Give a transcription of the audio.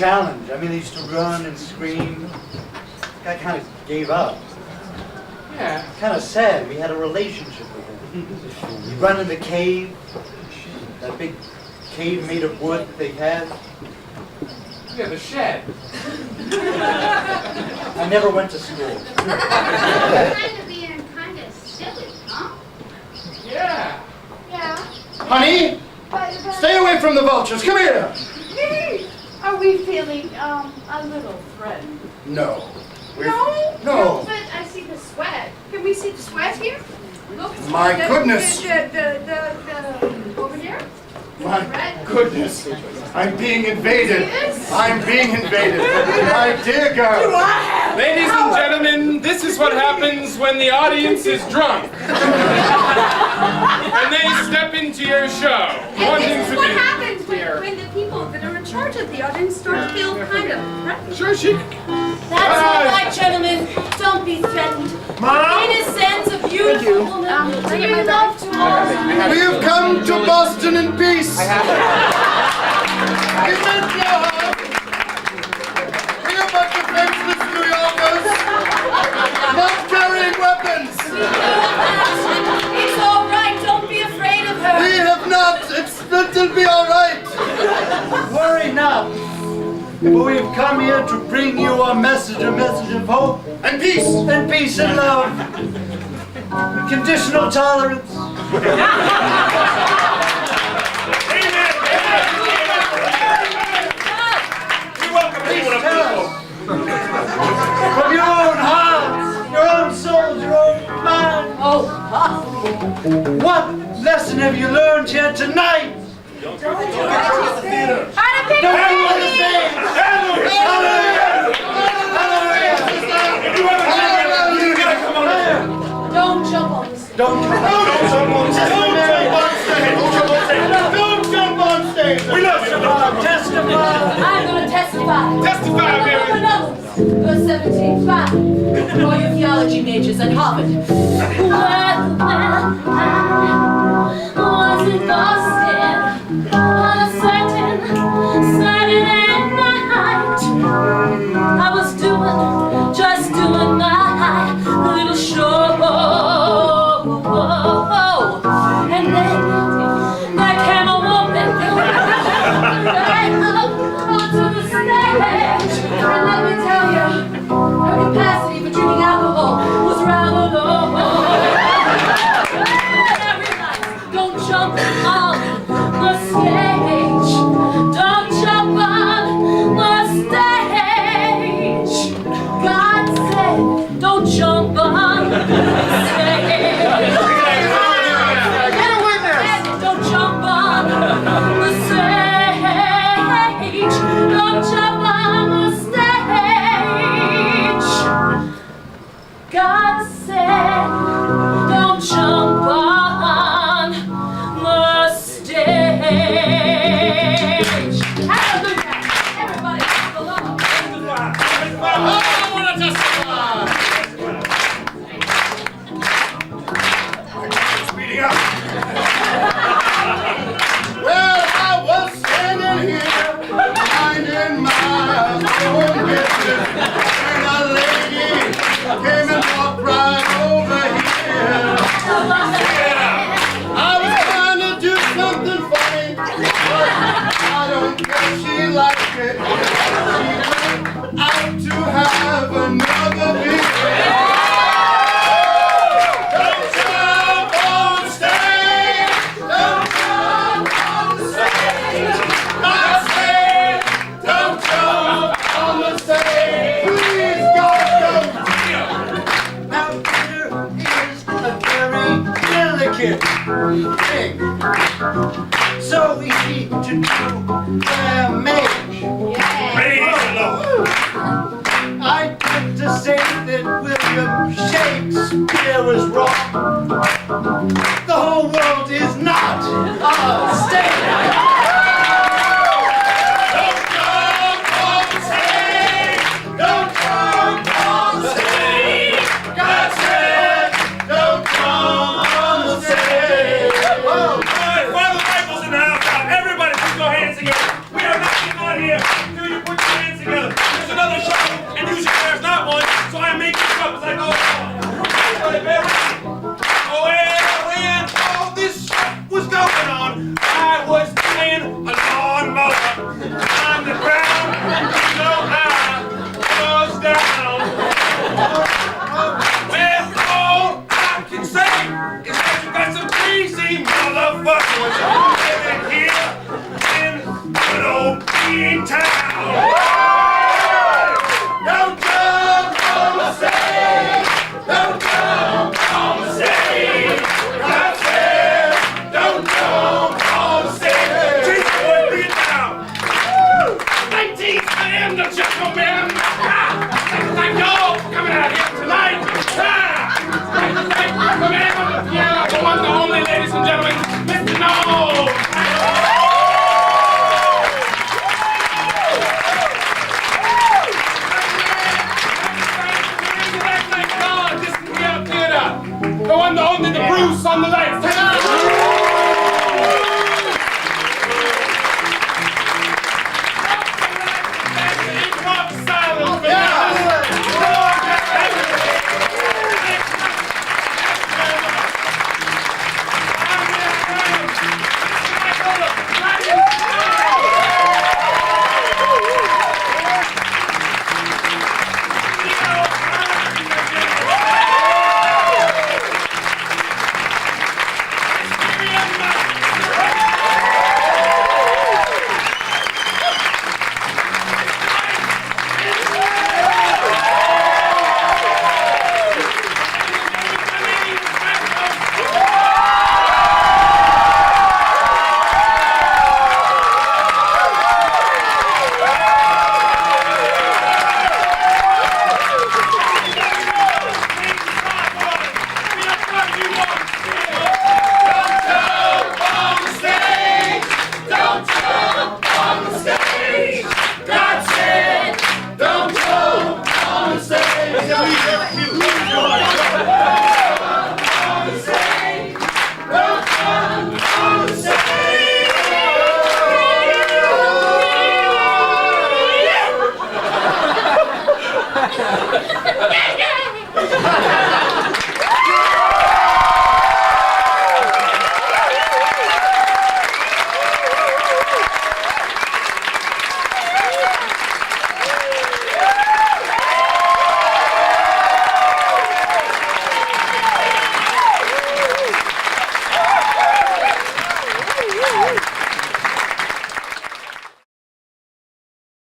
challenge. I mean, they used to run and scream. I kind of gave up. Yeah. Kind of sad. We had a relationship with him. He'd run in the cave, that big cave made of wood that they had. Yeah, the shed. I never went to school. Kind of being kind of silly, huh? Yeah. Yeah. Honey, stay away from the vultures. Come here. Are we feeling a little threatened? No. No, but I see the sweat. Can we see the sweat here? Look. My goodness. Over here? My goodness. I'm being invaded. I'm being invaded. My dear girl. Ladies and gentlemen, this is what happens when the audience is drunk. And they step into your show. And this is what happens when the people that are in charge of the audience start to feel kind of threatened. Sure, she... That's all right, gentlemen. Don't be threatened. Mom? Innocence, a beautiful woman. We love to all. We have come to Boston in peace. We meant no harm. We are but defenseless New Yorkers, not carrying weapons. It's all right. Don't be afraid of her. We have not. It'll be all right. Worry not. For we have come here to bring you a message of hope and peace and love, conditional tolerance. From your own hearts, your own souls, your own minds. Oh, What lesson have you learned here tonight? How to pick Don't a you understand? don't jump on the stage. Don't jump on stage. We love you. Testify. I'm going to testify. Testify, Miriam. Verse 17, 5. For your theology majors at Harvard. Well, I was in Boston on a certain Saturday night. I was just doing my little show. And then there came a woman right up onto the stage. And let me tell you, her capacity for drinking alcohol was rather low. And I realized, don't jump on the stage. Don't jump on the stage. God said, don't jump on the stage. Don't jump on the stage. Don't jump on the stage. God said, don't jump on the stage. Hallelujah. Everybody, clap along. Speeding up. Well, I was standing here, minding my own business, and a lady came and walked right over here. I was trying to do something funny, but I don't think she liked it. She went out to have another beer. Thing. So easy to do damage. I get to say that William Shakespeare was wrong. The whole world is not a stage. Don't jump on stage. Don't jump on stage. God said, don't jump on the stage. Everybody put your hands together. We are not getting out of here until you put your hands the one, the only, the Bruce on the left.